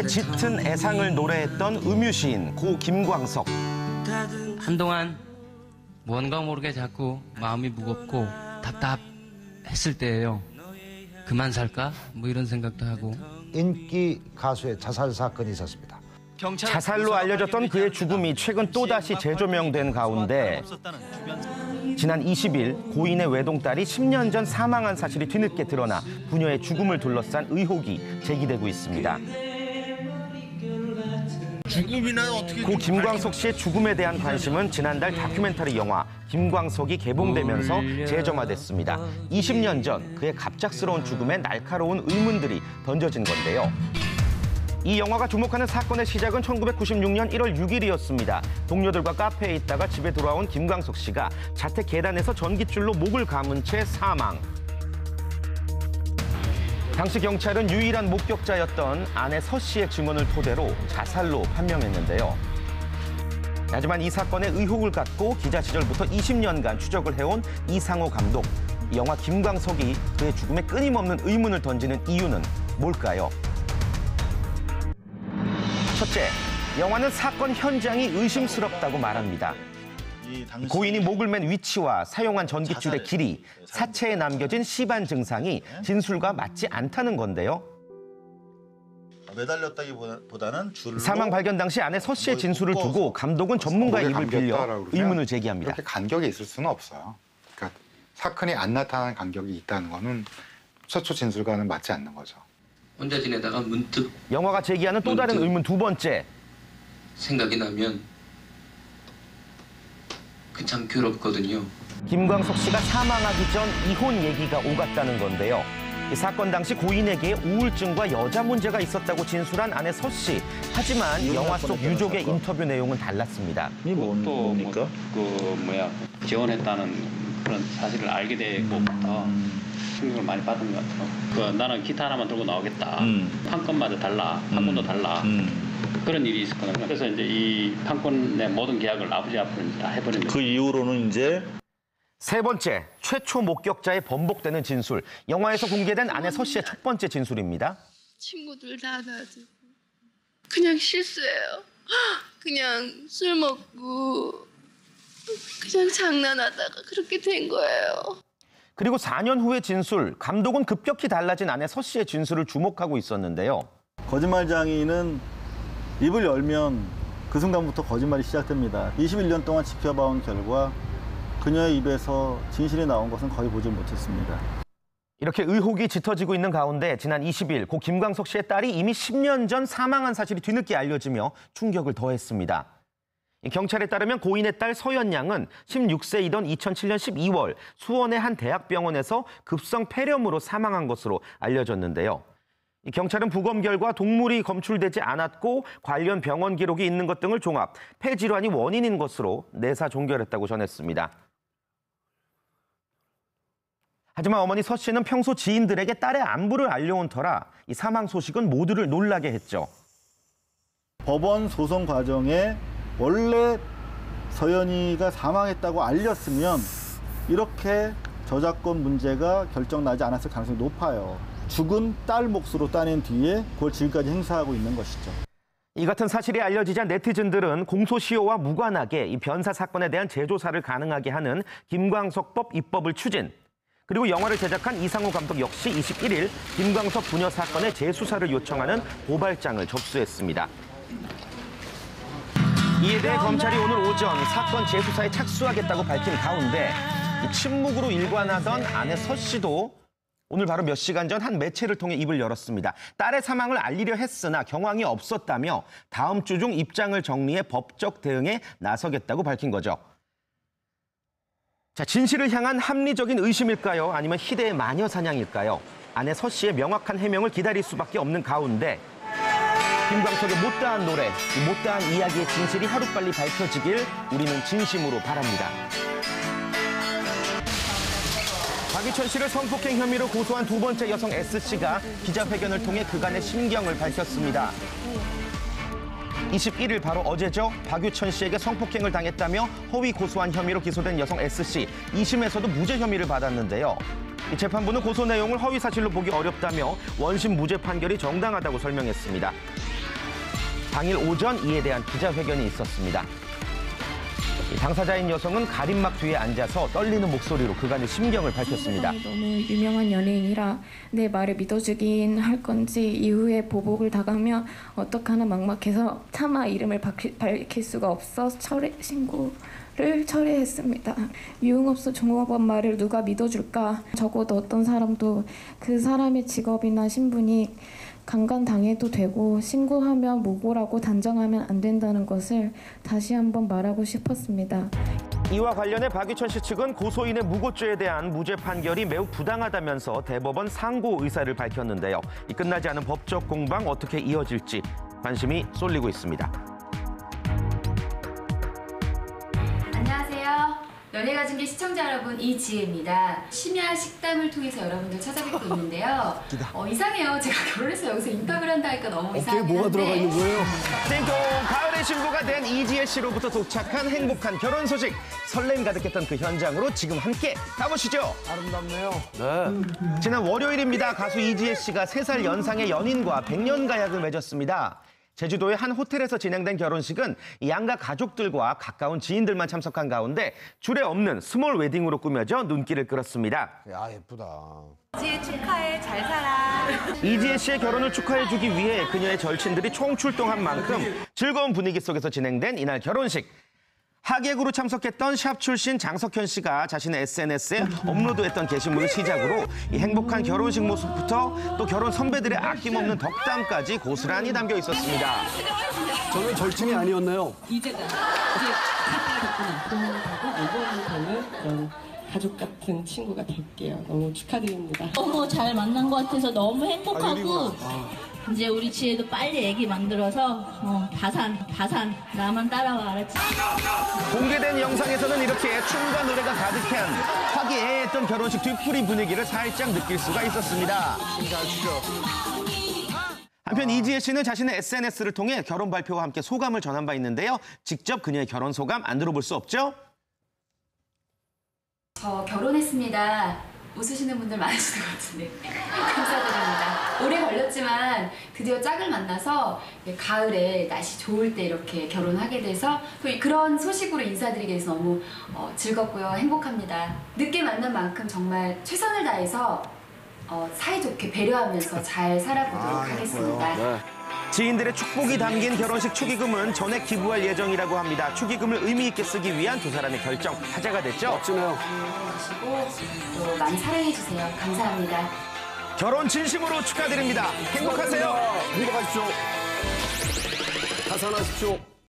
남녀의 짙은 애상을 노래했던 음유시인 고 김광석. 한동안 뭔가 모르게 자꾸 마음이 무겁고 답답했을 때예요. 그만 살까? 뭐 이런 생각도 하고. 인기 가수의 자살 사건이 있었습니다. 자살로 알려졌던 그의 죽음이 최근 또다시 재조명된 가운데 지난 20일 고인의 외동딸이 10년 전 사망한 사실이 뒤늦게 드러나 부녀의 죽음을 둘러싼 의혹이 제기되고 있습니다. 고 김광석 씨의 죽음에 대한 관심은 지난달 다큐멘터리 영화 김광석이 개봉되면서 재점화됐습니다. 20년 전 그의 갑작스러운 죽음에 날카로운 의문들이 던져진 건데요. 이 영화가 주목하는 사건의 시작은 1996년 1월 6일이었습니다. 동료들과 카페에 있다가 집에 돌아온 김광석 씨가 자택 계단에서 전깃줄로 목을 감은 채 사망. 당시 경찰은 유일한 목격자였던 아내 서 씨의 증언을 토대로 자살로 판명했는데요. 하지만 이 사건에 의혹을 갖고 기자 시절부터 20년간 추적을 해온 이상호 감독. 이 영화 김광석이 그의 죽음에 끊임없는 의문을 던지는 이유는 뭘까요? 첫째, 영화는 사건 현장이 의심스럽다고 말합니다. 고인이 목을 맨 위치와 사용한 전깃줄의 길이, 사체에 남겨진 시반 증상이 진술과 맞지 않다는 건데요. 매달렸다기보다는 줄로 사망 발견 당시 아내 서 씨의 진술을 두고 감독은 전문가의 입을 빌려 의문을 제기합니다. 이렇게 간격이 있을 수는 없어요. 그러니까 사건이 안 나타난 간격이 있다는 거는 최초 진술과는 맞지 않는 거죠. 혼자 지내다가 문득 영화가 제기하는 또 다른 의문 두 번째. 생각이 나면 그 참 괴롭거든요. 김광석 씨가 사망하기 전 이혼 얘기가 오갔다는 건데요. 이 사건 당시 고인에게 우울증과 여자 문제가 있었다고 진술한 아내 서 씨. 하지만 영화 속 유족의 인터뷰 내용은 달랐습니다. 뭡니까? 지원했다는 그런 사실을 알게 되고부터 충격을 많이 받은 것 같아요. 나는 기타 하나만 들고 나오겠다. 판권마다 달라. 판권도 달라. 그런 일이 있었거든요. 그래서 이제 이 판권의 모든 계약을 아버지 앞으로 이제 해버린 거죠. 그 이후로는 이제 세 번째, 최초 목격자의 번복되는 진술. 영화에서 공개된 아내 서 씨의 첫 번째 진술입니다. 친구들 다 놔두고 그냥 실수예요. 그냥 술 먹고 그냥 장난하다가 그렇게 된 거예요. 그리고 4년 후의 진술, 감독은 급격히 달라진 아내 서 씨의 진술을 주목하고 있었는데요. 거짓말장이는 입을 열면 그 순간부터 거짓말이 시작됩니다. 21년 동안 지켜봐온 결과 그녀의 입에서 진실이 나온 것은 거의 보지 못했습니다. 이렇게 의혹이 짙어지고 있는 가운데 지난 20일 고 김광석 씨의 딸이 이미 10년 전 사망한 사실이 뒤늦게 알려지며 충격을 더했습니다. 경찰에 따르면 고인의 딸 서연 양은 16세이던 2007년 12월 수원의 한 대학병원에서 급성 폐렴으로 사망한 것으로 알려졌는데요. 경찰은 부검 결과 동물이 검출되지 않았고 관련 병원 기록이 있는 것 등을 종합, 폐질환이 원인인 것으로 내사 종결했다고 전했습니다. 하지만 어머니 서 씨는 평소 지인들에게 딸의 안부를 알려온 터라 이 사망 소식은 모두를 놀라게 했죠. 법원 소송 과정에 원래 서연이가 사망했다고 알렸으면 이렇게 저작권 문제가 결정나지 않았을 가능성이 높아요. 죽은 딸 몫으로 따낸 뒤에 그걸 지금까지 행사하고 있는 것이죠. 이 같은 사실이 알려지자 네티즌들은 공소시효와 무관하게 이 변사 사건에 대한 재조사를 가능하게 하는 김광석법 입법을 추진, 그리고 영화를 제작한 이상호 감독 역시 21일 김광석 부녀 사건의 재수사를 요청하는 고발장을 접수했습니다. 이에 대해 검찰이 오늘 오전 사건 재수사에 착수하겠다고 밝힌 가운데 이 침묵으로 일관하던 아내 서 씨도 오늘 바로 몇 시간 전 한 매체를 통해 입을 열었습니다. 딸의 사망을 알리려 했으나 경황이 없었다며 다음 주 중 입장을 정리해 법적 대응에 나서겠다고 밝힌 거죠. 자, 진실을 향한 합리적인 의심일까요? 아니면 희대의 마녀 사냥일까요? 아내 서 씨의 명확한 해명을 기다릴 수밖에 없는 가운데 김광석의 못다한 노래, 이 못다한 이야기의 진실이 하루빨리 밝혀지길 우리는 진심으로 바랍니다. 박유천 씨를 성폭행 혐의로 고소한 두 번째 여성 S씨가 기자회견을 통해 그간의 심경을 밝혔습니다. 21일 바로 어제죠. 박유천 씨에게 성폭행을 당했다며 허위 고소한 혐의로 기소된 여성 S씨. 2심에서도 무죄 혐의를 받았는데요. 이 재판부는 고소 내용을 허위 사실로 보기 어렵다며 원심 무죄 판결이 정당하다고 설명했습니다. 당일 오전 이에 대한 기자회견이 있었습니다. 당사자인 여성은 가림막 뒤에 앉아서 떨리는 목소리로 그간의 심경을 밝혔습니다. 너무 유명한 연예인이라 내 말을 믿어주긴 할 건지 이후에 보복을 당하면 어떡하나 막막해서 차마 이름을 밝힐 수가 없어 신고를 철회했습니다. 유흥업소 종업원 말을 누가 믿어줄까? 적어도 어떤 사람도 그 사람의 직업이나 신분이 강간당해도 되고 신고하면 무고라고 단정하면 안 된다는 것을 다시 한번 말하고 싶었습니다. 이와 관련해 박유천 씨 측은 고소인의 무고죄에 대한 무죄 판결이 매우 부당하다면서 대법원 상고 의사를 밝혔는데요. 이 끝나지 않은 법적 공방 어떻게 이어질지 관심이 쏠리고 있습니다. 안녕하세요. 연예가중계 시청자 여러분, 이지혜입니다. 심야 식담을 통해서 여러분들 찾아뵙고 있는데요. 이상해요. 제가 결혼해서 여기서 인터뷰를 한다니까 너무 이상하긴 뭐가 들어가 있는 거예요? 띵동 가을의 신부가 된 이지혜 씨로부터 도착한 행복한 결혼 소식. 설렘 가득했던 그 현장으로 지금 함께 가보시죠. 아름답네요. 지난 월요일입니다. 가수 이지혜 씨가 3살 연상의 연인과 100년 가약을 맺었습니다. 제주도의 한 호텔에서 진행된 결혼식은 양가 가족들과 가까운 지인들만 참석한 가운데 줄에 없는 스몰 웨딩으로 꾸며져 눈길을 끌었습니다. 야, 예쁘다. 이지혜 축하해, 잘 살아. 이지혜 씨의 결혼을 축하해주기 위해 그녀의 절친들이 총출동한 만큼 즐거운 분위기 속에서 진행된 이날 결혼식. 하객으로 참석했던 샵 출신 장석현 씨가 자신의 SNS에 업로드했던 게시물을 시작으로 이 행복한 결혼식 모습부터 또 결혼 선배들의 아낌없는 덕담까지 고스란히 담겨 있었습니다. 저는 절친이 아니었나요? 이제 그런 가족 같은 친구가 될게요. 너무 축하드립니다. 너무 잘 만난 것 같아서 너무 행복하고 이제 우리 지혜도 빨리 애기 만들어서 다산 나만 따라와, 알았지? 공개된 영상에서는 이렇게 춤과 노래가 가득한 화기애애했던 결혼식 뒤풀이 분위기를 살짝 느낄 수가 있었습니다. 한편 이지혜 씨는 자신의 SNS를 통해 결혼 발표와 함께 소감을 전한 바 있는데요. 직접 그녀의 결혼 소감 안 들어볼 수 없죠? 저 결혼했습니다. 웃으시는 분들 많으신 것 같은데 감사드립니다. 오래 걸렸지만 드디어 짝을 만나서 가을에 날씨 좋을 때 이렇게 결혼하게 돼서 또 그런 소식으로 인사드리게 돼서 너무 즐겁고요. 행복합니다. 늦게 만난 만큼 정말 최선을 다해서 사이좋게 배려하면서 잘 살아보도록 하겠습니다. 지인들의 축복이 담긴 결혼식 축의금은 전액 기부할 예정이라고 합니다. 축의금을 의미 있게 쓰기 위한 두 사람의 결정 화제가 됐죠. 멋지네요. 하시고 또 많이 사랑해주세요. 감사합니다. 결혼 진심으로 축하드립니다. 행복하세요. 행복하십시오. 다산하십시오.